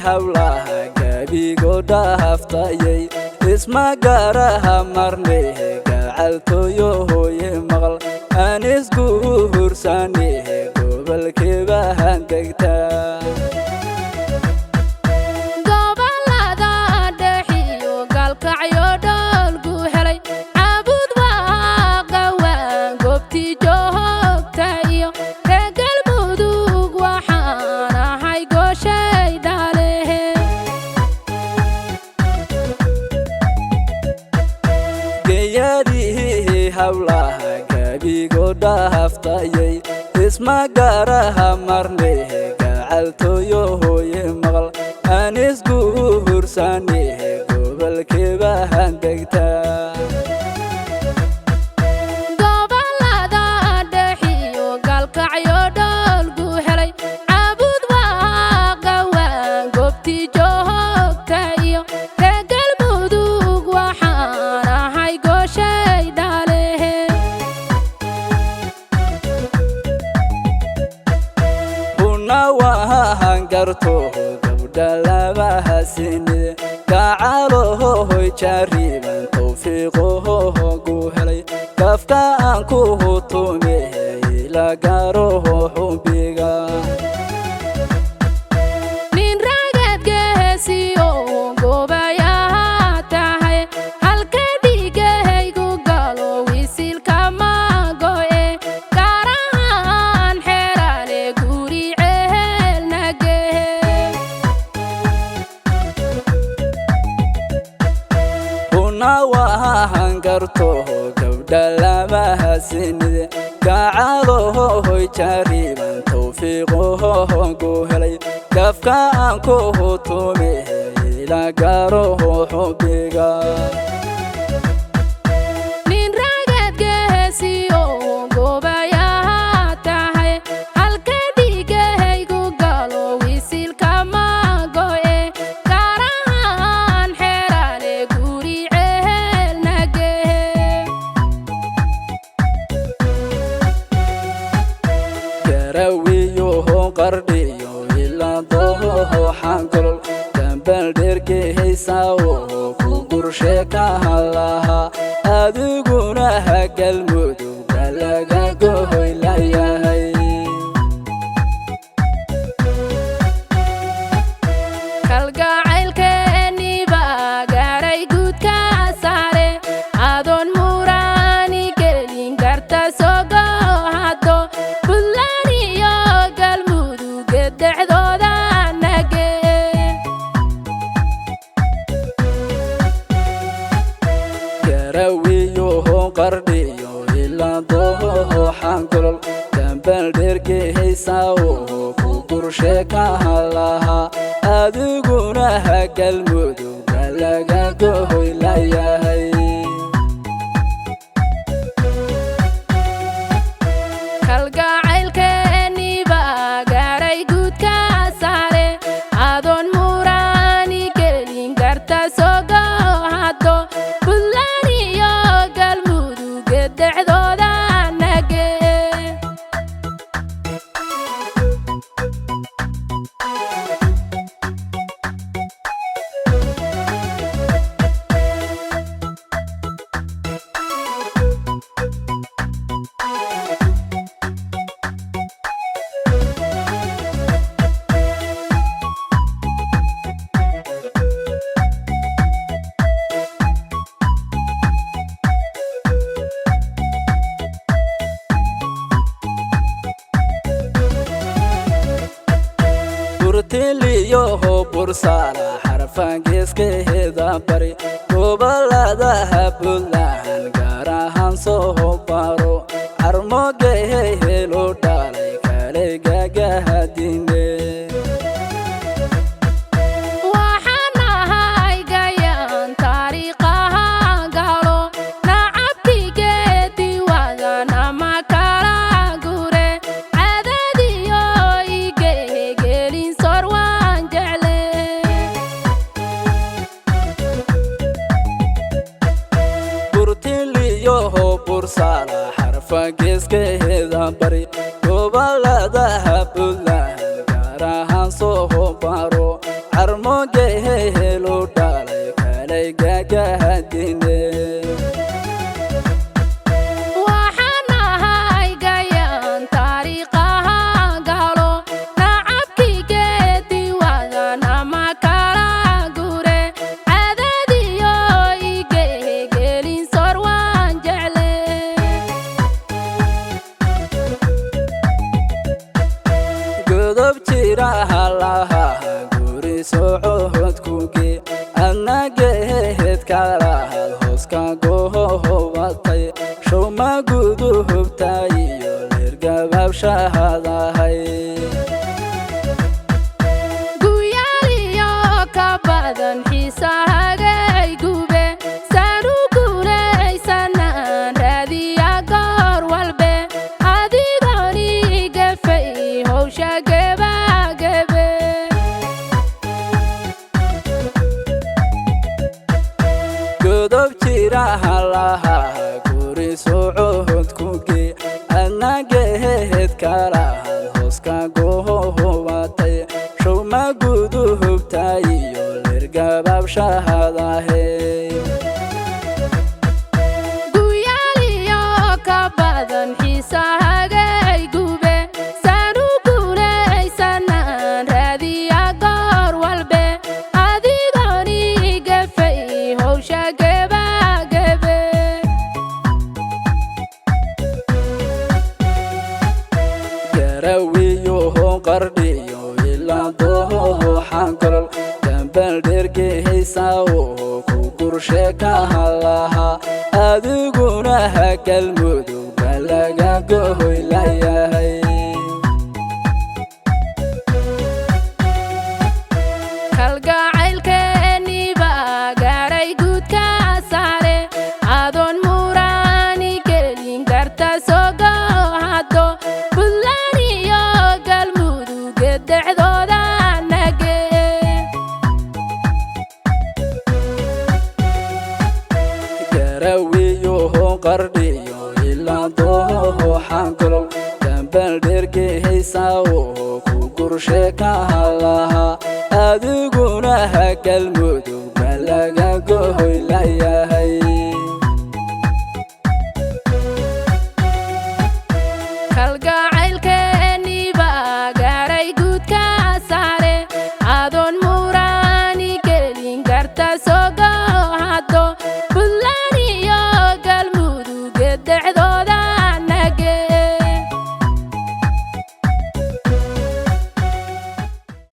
hawlaha gabigoodha haftayay isma gaaraha marnehe gacaltooyo hooye maqal aan isku hursanehe gobolkeeba handegtaa hawlaha gabigoodha haftayay isma gaaraha marnehe gacaltooyo hooye maqal aan isku hursanehe gobolkeeba handegtaa hangarto gabdha laba hasinide gacalo hoy jariban tawfiiqo gu helay kafka aan ku hutumehe ila gaaro xubbiga nin ragad geesiyo gobaya tahay halka dhigay gu galo wisilka magoe garahan xerale guri hangarto gabdha laba hasinide gacalo hoy jariban tawfiiqo gu helay kafka aan ku hutumehe ila gaaro xubbiga nin ragad geesiyo gobaya tahay halka dhigay gu galo wisilka magoe garahan xerale guri qardhiyo ila dooho xangol dambal dhergehaysawo ku gurshe ka halaha adiguna hagalmudug dalaga gohoy layahay kalgacaylkeeni baa gaaray guudka saare adoon muraani gelin garta sogo hado qardhiyo ila dooho xangol dambal dhergehaysawo ku gurshe ka halaha adiguna hagalmudug dalaga gohoy layahay kalgacaylkeeni baa gaaray guudka saare adoon muraani gelin garta sogo hado tiliyo bursara xarfan geeskeeda bari gobolada Puntland gaar ahaan soo baro armogehe helo dhalay kale gagahadine bursara xarfan geeskeeda bari gobolada Puntland gaar ahaan soo baro godob jira halaha guri socod kuge anageed kala hooska gohobatay shoma gudu hubtay iyo lergabab shahadahay guyaliyo ka badan xiisahaga ay gube saru guulaysanaan raadiya goor walbe adigoni gafay howsha gebagabe godob jira halaha guri socod kuge anageed kala hooska gohobatay shoma gudu hubtay iyo lergabab shahadahay guyaliyo ka badan xiisahaga ay gube saru guulaysanaan raadiya goor walbe adigoni gafay howsha gebagabe garawiyo qardhiyo ilaa dooho xankolol dambal dhergehaysa oo ku gurshe ka halaha adiguna hagalmudugba laga gohoy layahay kalgacaylkeeni baa gaaray guudka saare adoon muraani gelin garta soo gohado buntland iyo galmudug dhexdooda nage garawiyo qardhiyo ilaa dooho xankolol dambal dhergehaysa oo ku gurshe ka halaha adiguna hagalmudugba laga gohoy